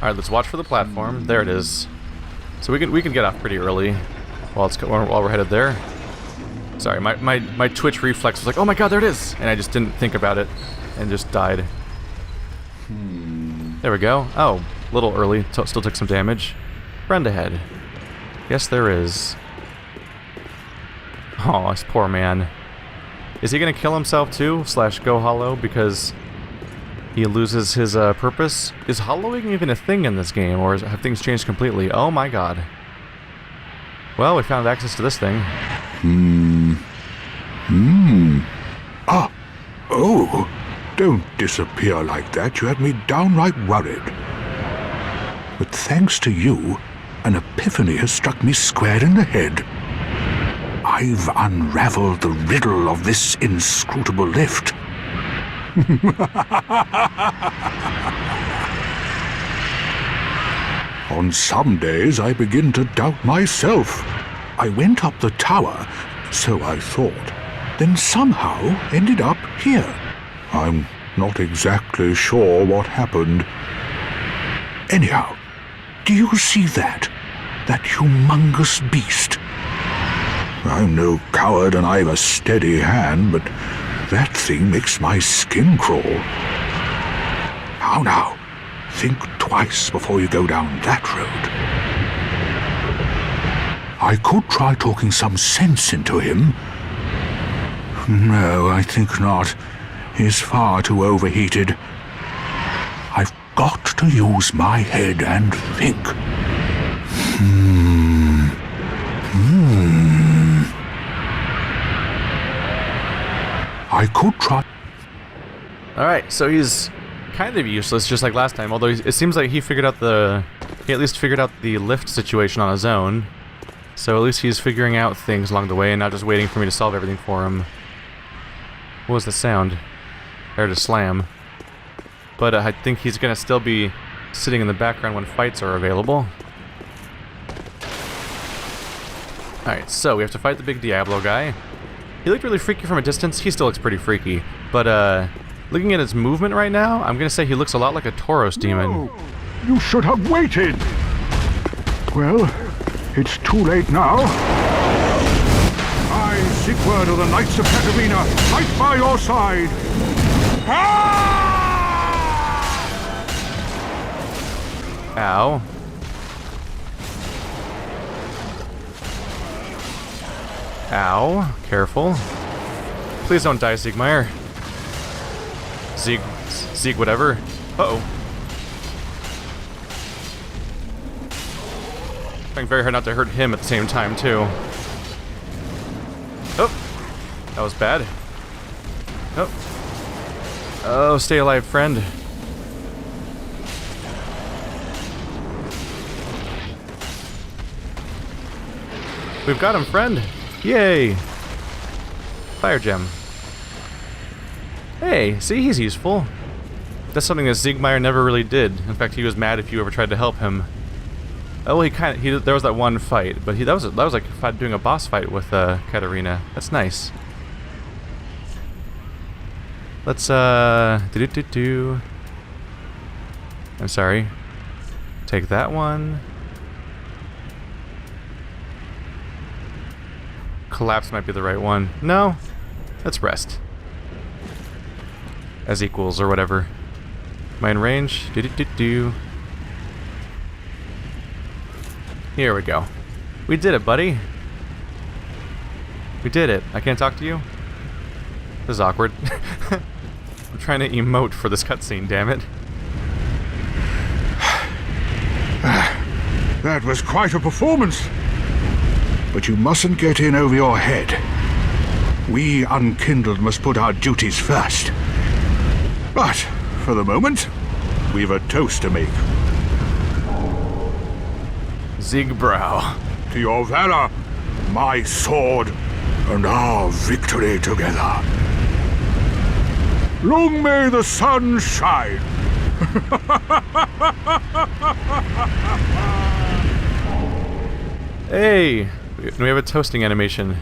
Alright, let's watch for the platform. There it is. So we can get off pretty early while we're headed there. Sorry, my Twitch reflex was like, oh my god, there it is! And I just didn't think about it and just died. There we go. Oh, a little early. Still took some damage. Friend ahead. Yes, there is. Oh, this poor man. Is he gonna kill himself too? / go hollow because he loses his purpose? Is hollowing even a thing in this game, or have things changed completely? Oh my god. Well, we found access to this thing. Ah! Oh! Don't disappear like that. You had me downright worried. But thanks to you, an epiphany has struck me square in the head. I've unraveled the riddle of this inscrutable lift. On some days I begin to doubt myself. I went up the tower, so I thought, then somehow ended up here. I'm not exactly sure what happened. Anyhow, do you see that? That humongous beast? I'm no coward and I've a steady hand, but that thing makes my skin crawl. How now? Think twice before you go down that road. I could try talking some sense into him. No, I think not. He's far too overheated. I've got to use my head and think. I could try. Alright, so he's kind of useless, just like last time, although it seems like he at least figured out the lift situation on his own. So at least he's figuring out things along the way and not just waiting for me to solve everything for him. What was the sound? There to slam. But I think he's gonna still be sitting in the background when fights are available. Alright, so we have to fight the big Diablo guy. He looked really freaky from a distance. He still looks pretty freaky. But, looking at his movement right now, I'm gonna say he looks a lot like a Tauros demon. No, you should have waited. Well, it's too late now. I seek word of the Knights of Katarina. Fight by your side. Ow. Ow. Careful. Please don't die, Siegmeyer. Sieg whatever. Uh-oh. Trying very hard not to hurt him at the same time, too. Oh. That was bad. Oh. Oh, stay alive, friend. We've got him, friend. Yay! Fire gem. Hey, see, he's useful. That's something that Siegmeyer never really did. In fact, he was mad if you ever tried to help him. Oh, there was that one fight, but that was like doing a boss fight with Katarina. That's nice. Let's I'm sorry. Take that one. Collapse might be the right one. No, let's rest. As equals or whatever. Am I in range? Here we go. We did it, buddy. We did it. I can't talk to you? This is awkward. I'm trying to emote for this cutscene, damn it. That was quite a performance. But you mustn't get in over your head. We Unkindled must put our duties first. But, for the moment, we've a toast to make. Siegbrow. To your valor, my sword, and our victory together. Long may the sun shine. Hey! We have a toasting animation.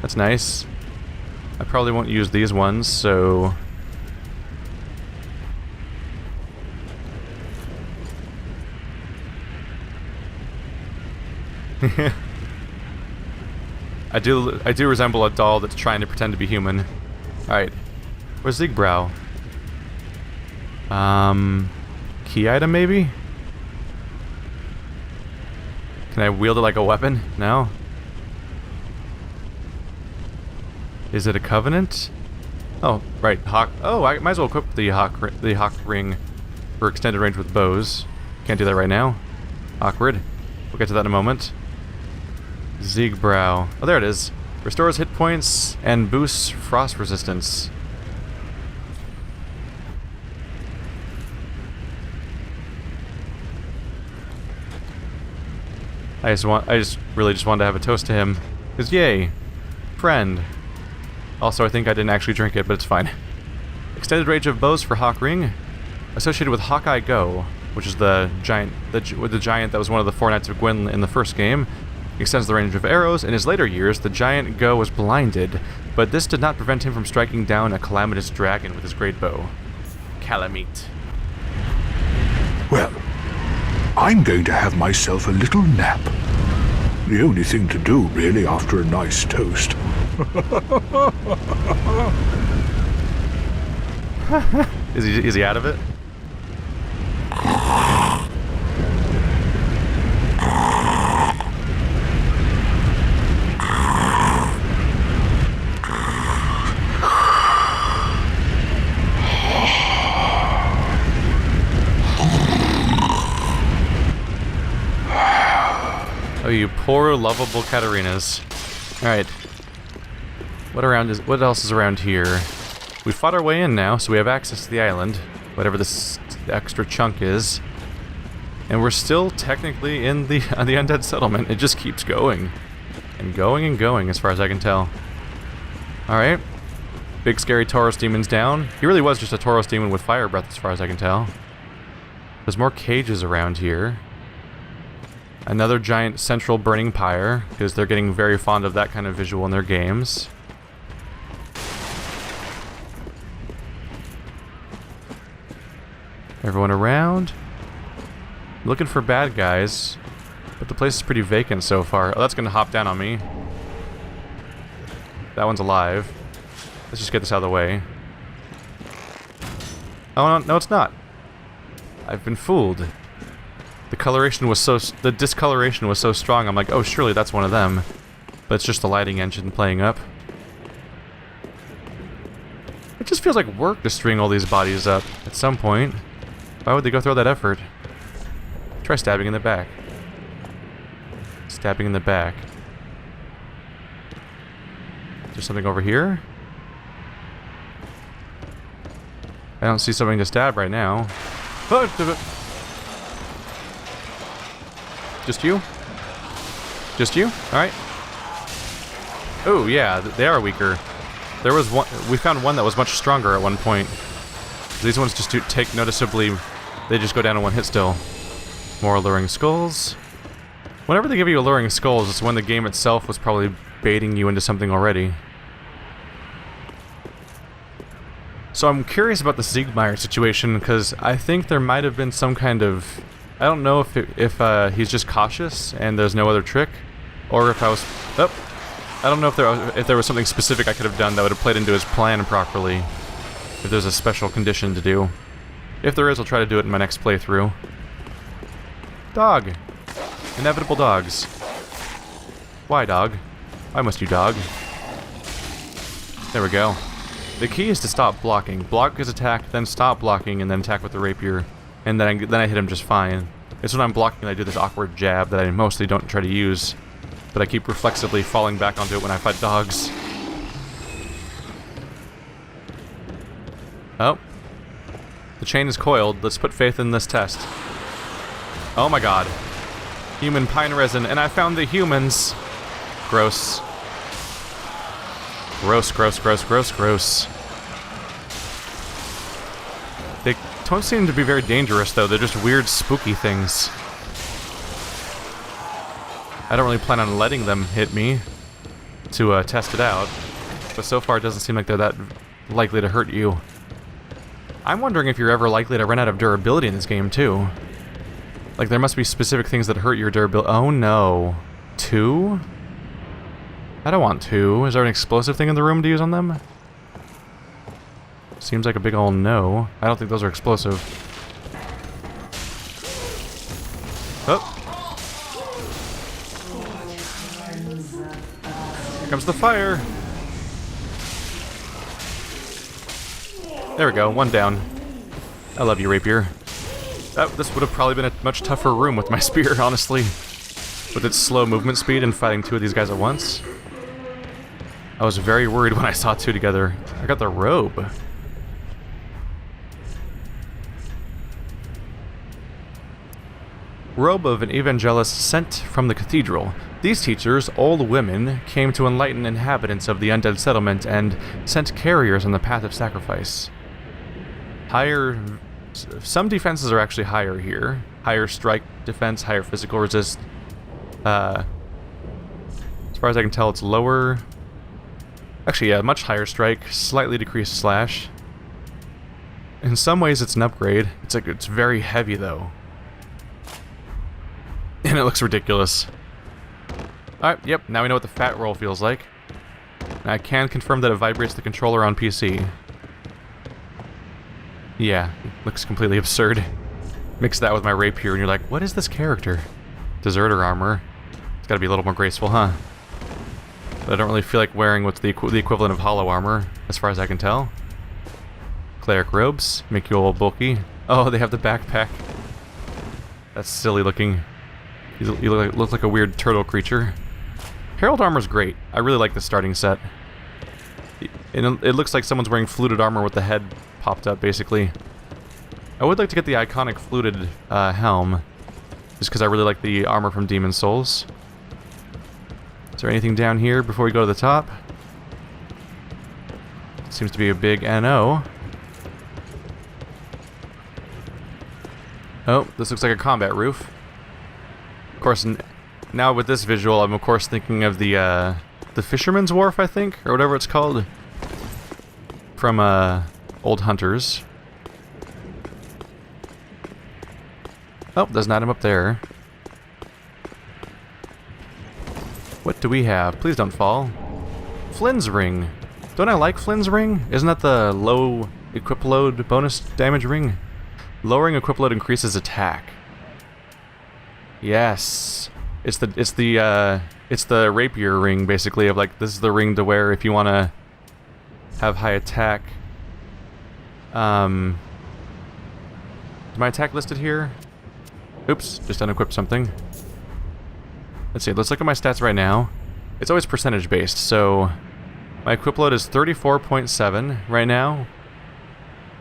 That's nice. I probably won't use these ones, so... I do resemble a doll that's trying to pretend to be human. Alright. Where's Ziegbrow? Key item maybe? Can I wield it like a weapon? No? Is it a covenant? Oh, right, Hawk. Oh, I might as well equip the Hawk ring for extended range with bows. Can't do that right now. Awkward. We'll get to that in a moment. Ziegbrow. Oh, there it is. Restores hit points and boosts frost resistance. I just really just wanted to have a toast to him. Cause yay, friend. Also, I think I didn't actually drink it, but it's fine. Extended range of bows for Hawk Ring, associated with Hawkeye Go, which is the giant that was one of the four Knights of Gwyn in the first game. Extends the range of arrows. In his later years, the giant Go was blinded, but this did not prevent him from striking down a calamitous dragon with his great bow. Calamite. Well, I'm going to have myself a little nap. The only thing to do, really, after a nice toast. Is he out of it? Oh, you poor lovable Katarinas. Alright. What else is around here? We fought our way in now, so we have access to the island, whatever this extra chunk is. And we're still technically in the undead settlement. It just keeps going. And going and going, as far as I can tell. Alright. Big scary Tauros demon's down. He really was just a Tauros demon with fire breath, as far as I can tell. There's more cages around here. Another giant central burning pyre, because they're getting very fond of that kind of visual in their games. Everyone around. Looking for bad guys, but the place is pretty vacant so far. Oh, that's gonna hop down on me. That one's alive. Let's just get this out of the way. Oh, no, it's not. I've been fooled. The discoloration was so strong, I'm like, oh, surely that's one of them. But it's just the lighting engine playing up. It just feels like work to string all these bodies up at some point. Why would they go through all that effort? Try stabbing in the back. Stabbing in the back. Is there something over here? I don't see something to stab right now. Just you? Just you? Alright. Oh, yeah, they are weaker. There was one. We found one that was much stronger at one point. These ones just take noticeably. They just go down in one hit still. More Alluring Skulls. Whenever they give you Alluring Skulls, it's when the game itself was probably baiting you into something already. So I'm curious about the Siegmeyer situation, because I think there might have been some kind of... I don't know if he's just cautious and there's no other trick, or if I was... Oh! I don't know if there was something specific I could have done that would have played into his plan properly. If there's a special condition to do. If there is, I'll try to do it in my next playthrough. Dog! Inevitable dogs. Why, dog? Why must you dog? There we go. The key is to stop blocking. Block his attack, then stop blocking, and then attack with the rapier. And then I hit him just fine. It's when I'm blocking I do this awkward jab that I mostly don't try to use. But I keep reflexively falling back onto it when I fight dogs. Oh. The chain is coiled. Let's put faith in this test. Oh my god. Human pine resin, and I found the humans. Gross. Gross, gross, gross, gross, gross. They don't seem to be very dangerous, though. They're just weird, spooky things. I don't really plan on letting them hit me to test it out, but so far it doesn't seem like they're that likely to hurt you. I'm wondering if you're ever likely to run out of durability in this game, too. Like, there must be specific things that hurt your durability. Oh, no. 2? I don't want 2. Is there an explosive thing in the room to use on them? Seems like a big ol' no. I don't think those are explosive. Oh! Here comes the fire! There we go, 1 down. I love you, rapier. This would have probably been a much tougher room with my spear, honestly. With its slow movement speed and fighting 2 of these guys at once. I was very worried when I saw 2 together. I got the robe. Robe of an evangelist sent from the cathedral. These teachers, old women, came to enlighten inhabitants of the undead settlement and sent carriers on the path of sacrifice. Some defenses are actually higher here. Higher strike defense, higher physical resist. As far as I can tell, it's lower. Actually, yeah, much higher strike, slightly decreased slash. In some ways, it's an upgrade. It's very heavy though, and it looks ridiculous. All right, yep. Now we know what the fat roll feels like. And I can confirm that it vibrates the controller on PC. Yeah, looks completely absurd. Mix that with my rapier and you're like, what is this character? Deserter armor. It's gotta be a little more graceful, huh? But I don't really feel like wearing what's the equivalent of hollow armor, as far as I can tell. Cleric robes, make you all bulky. Oh, they have the backpack. That's silly looking. You look like a weird turtle creature. Herald armor's great. I really like the starting set. It looks like someone's wearing fluted armor with the head popped up, basically. I would like to get the iconic fluted helm, just because I really like the armor from Demon Souls. Is there anything down here before we go to the top? Seems to be a big NO. Oh, this looks like a combat roof. Of course, now with this visual, I'm of course thinking of the Fisherman's Wharf, I think, or whatever it's called, from Old Hunters. Oh, there's an item up there. What do we have? Please don't fall. Flynn's Ring. Don't I like Flynn's Ring? Isn't that the low equip load bonus damage ring? Lowering equip load increases attack. Yes. It's the rapier ring, basically, of like, this is the ring to wear if you want to have high attack. Is my attack listed here? Oops, just unequipped something. Let's see, let's look at my stats right now. It's always percentage based, so my equip load is 34.7 right now.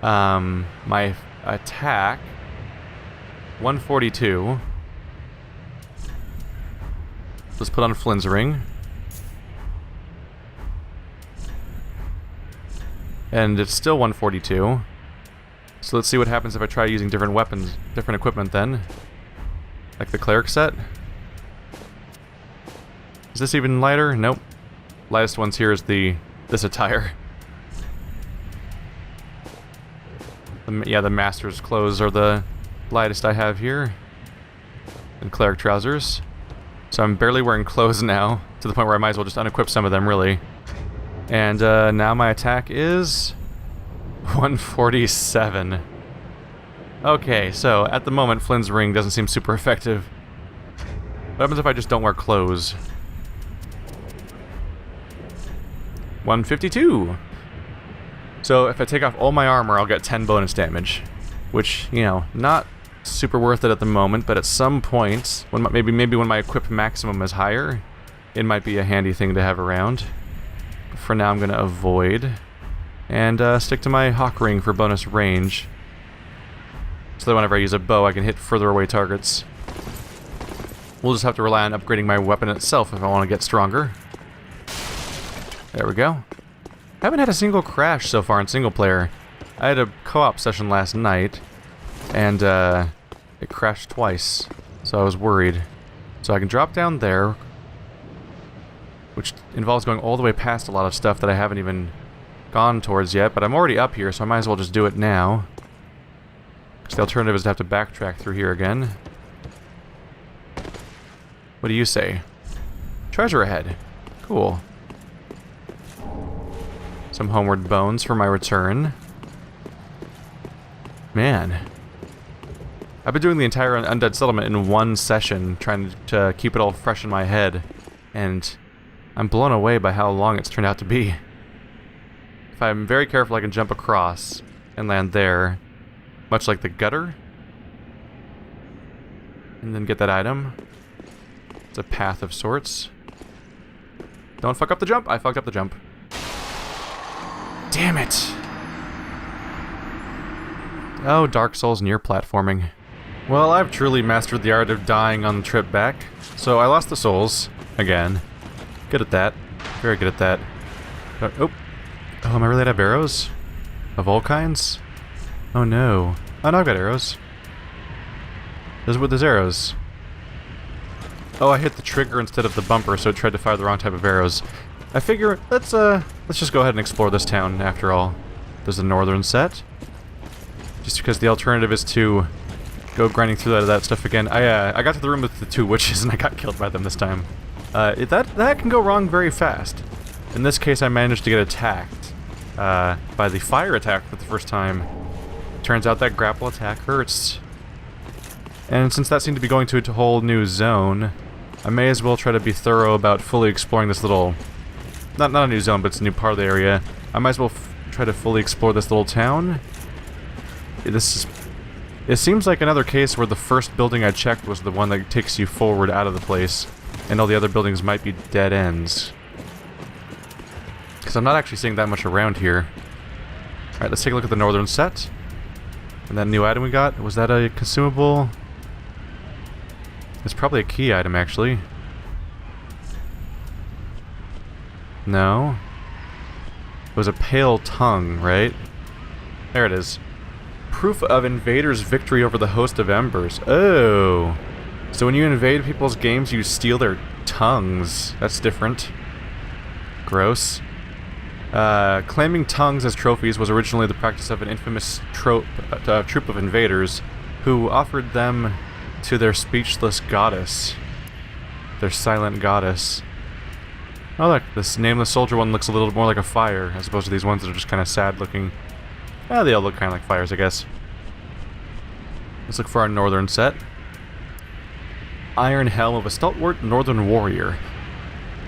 My attack, 142. Let's put on Flynn's Ring. And it's still 142. So let's see what happens if I try using different weapons, different equipment then. Like the cleric set. Is this even lighter? Nope. Lightest ones here is this attire. Yeah, the master's clothes are the lightest I have here. And cleric trousers. So I'm barely wearing clothes now, to the point where I might as well just unequip some of them, really. And now my attack is 147. Okay, so at the moment, Flynn's Ring doesn't seem super effective. What happens if I just don't wear clothes? 152! So if I take off all my armor, I'll get 10 bonus damage. Which, you know, not super worth it at the moment, but at some point, when maybe when my equip maximum is higher, it might be a handy thing to have around. For now, I'm going to avoid, and stick to my Hawk Ring for bonus range, so that whenever I use a bow, I can hit further away targets. We'll just have to rely on upgrading my weapon itself if I want to get stronger. There we go. Haven't had a single crash so far in single player. I had a co-op session last night, and it crashed twice, so I was worried. So I can drop down there, which involves going all the way past a lot of stuff that I haven't even gone towards yet, but I'm already up here, so I might as well just do it now. Because the alternative is to have to backtrack through here again. What do you say? treasure ahead. Cool. Some homeward bones for my return. Man. I've been doing the entire Undead Settlement in one session, trying to keep it all fresh in my head, and I'm blown away by how long it's turned out to be. If I'm very careful, I can jump across and land there, much like the gutter, and then get that item. It's a path of sorts. Don't fuck up the jump! I fucked up the jump. Damn it! Oh, Dark Souls near platforming. Well, I've truly mastered the art of dying on the trip back, so I lost the souls. Again. Good at that. Very good at that. Oh, am I really out of arrows? Of all kinds? Oh no. Oh no, I've got arrows. There's arrows. Oh, I hit the trigger instead of the bumper, so it tried to fire the wrong type of arrows. I figure, let's just go ahead and explore this town, after all. There's the northern set. Just because the alternative is to go grinding through that stuff again. I got to the room with the two witches, and I got killed by them this time. That can go wrong very fast. In this case, I managed to get attacked by the fire attack for the first time. Turns out that grapple attack hurts. And since that seemed to be going to a whole new zone, I may as well try to be thorough about fully exploring this little... Not a new zone, but it's a new part of the area. I might as well try to fully explore this little town. It seems like another case where the first building I checked was the one that takes you forward out of the place, and all the other buildings might be dead ends. Because I'm not actually seeing that much around here. Alright, let's take a look at the northern set. And that new item we got, was that a consumable? It's probably a key item, actually. No. It was a pale tongue, right? There it is. Proof of invaders' victory over the host of embers. Oh. So when you invade people's games, you steal their tongues. That's different. Gross. Claiming tongues as trophies was originally the practice of an infamous troop of invaders who offered them to their speechless goddess. Their silent goddess. Oh look, this nameless soldier one looks a little more like a fire, as opposed to these ones that are just kind of sad looking. Yeah, they all look kind of like fires, I guess. Let's look for our northern set. Iron helm of a stalwart northern warrior.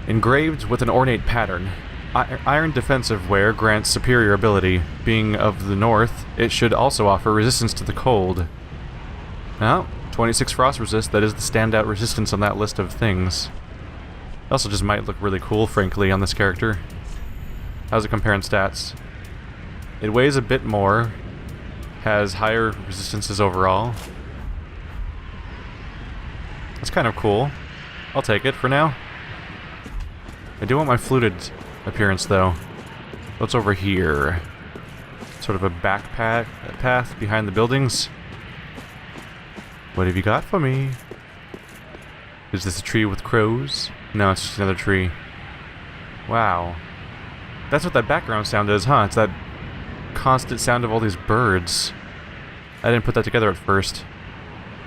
Engraved with an ornate pattern. Iron defensive wear grants superior ability. Being of the north, it should also offer resistance to the cold. Now, 26 frost resist, that is the standout resistance on that list of things. It also just might look really cool, frankly, on this character. How's it compare in stats? It weighs a bit more, has higher resistances overall. That's kind of cool. I'll take it for now. I do want my fluted appearance, though. What's over here? Sort of a backpack path behind the buildings. What have you got for me? Is this a tree with crows? No, it's just another tree. Wow. That's what that background sound is, huh? It's that constant sound of all these birds. I didn't put that together at first.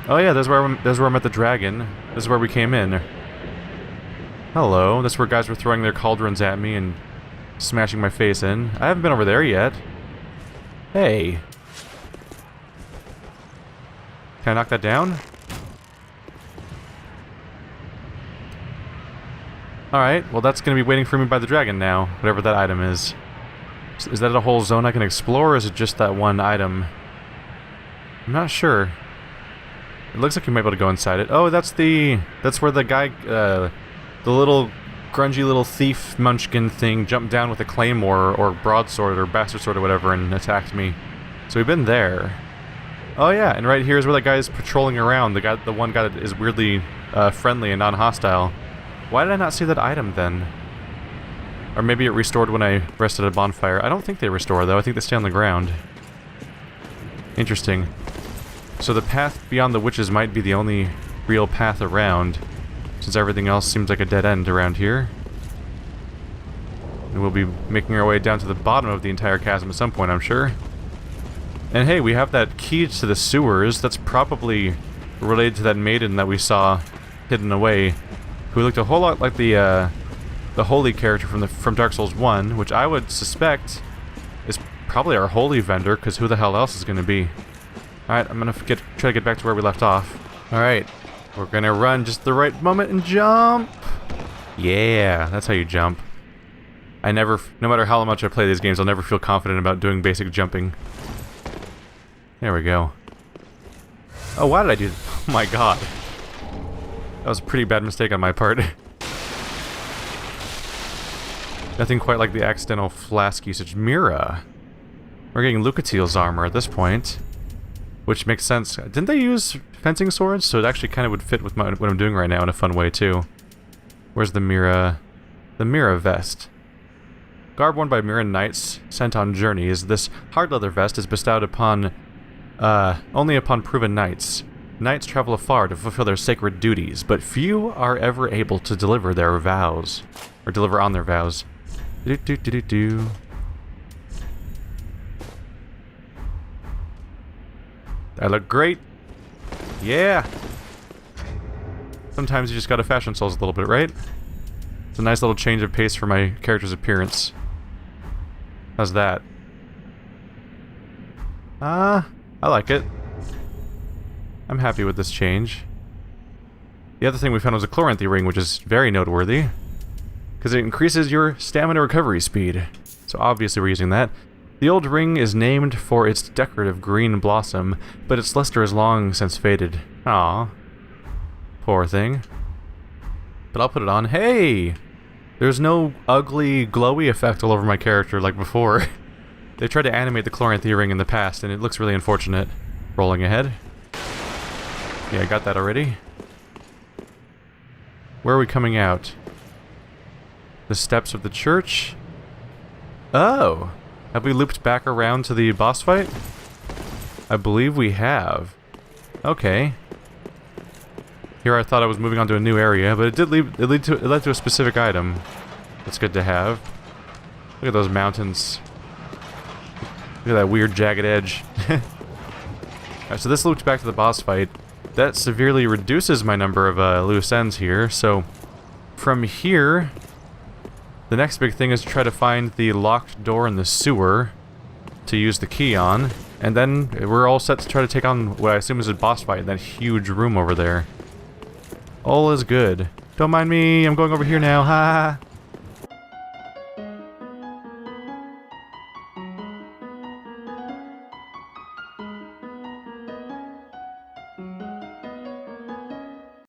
Oh yeah, that's where I met the dragon. This is where we came in. Hello, that's where guys were throwing their cauldrons at me and smashing my face in. I haven't been over there yet. Hey. Can I knock that down? Alright, well that's gonna be waiting for me by the dragon now, whatever that item is. Is that a whole zone I can explore, or is it just that one item? I'm not sure. It looks like you might be able to go inside it. Oh, that's where the guy, the little grungy little thief munchkin thing jumped down with a claymore or broadsword or bastard sword or whatever and attacked me. So we've been there. Oh yeah, and right here is where that guy is patrolling around. The one guy that is weirdly friendly and non-hostile. Why did I not see that item then? Or maybe it restored when I rested at a bonfire. I don't think they restore though. I think they stay on the ground. Interesting. So the path beyond the witches might be the only real path around, since everything else seems like a dead end around here. And we'll be making our way down to the bottom of the entire chasm at some point, I'm sure. And hey, we have that key to the sewers. That's probably related to that maiden that we saw hidden away, who looked a whole lot like the holy character from Dark Souls 1, which I would suspect is probably our holy vendor, because who the hell else is going to be? Alright, I'm going to try to get back to where we left off. Alright, we're going to run just the right moment and jump! Yeah, that's how you jump. No matter how much I play these games, I'll never feel confident about doing basic jumping. There we go. Oh, why did I do that? Oh my god. That was a pretty bad mistake on my part. Nothing quite like the accidental flask usage. Mira. We're getting Lucatiel's armor at this point. Which makes sense. Didn't they use fencing swords? So it actually kind of would fit with what I'm doing right now in a fun way, too. Where's the Mira? The Mira vest. Garb worn by Mira knights sent on journeys, this hard leather vest is bestowed upon, only upon proven knights. Knights travel afar to fulfill their sacred duties, but few are ever able to deliver their vows. Or deliver on their vows. Do-do-do-do-do. I look great. Yeah! Sometimes you just gotta fashion souls a little bit, right? It's a nice little change of pace for my character's appearance. How's that? I like it. I'm happy with this change. The other thing we found was a Chloranthy ring, which is very noteworthy. Because it increases your stamina recovery speed. So obviously we're using that. The old ring is named for its decorative green blossom, but its luster is long since faded. Aww. Poor thing. But I'll put it on. Hey! There's no ugly, glowy effect all over my character like before. They tried to animate the Chloranthy ring in the past, and it looks really unfortunate. Rolling ahead. Yeah, I got that already. Where are we coming out? The steps of the church? Oh! Have we looped back around to the boss fight? I believe we have. Okay. Here I thought I was moving on to a new area, but it led to a specific item. That's good to have. Look at those mountains. Look at that weird jagged edge. Alright, so this looped back to the boss fight. That severely reduces my number of loose ends here, so from here, the next big thing is to try to find the locked door in the sewer to use the key on, and then we're all set to try to take on what I assume is a boss fight in that huge room over there. All is good. Don't mind me, I'm going over here now, ha!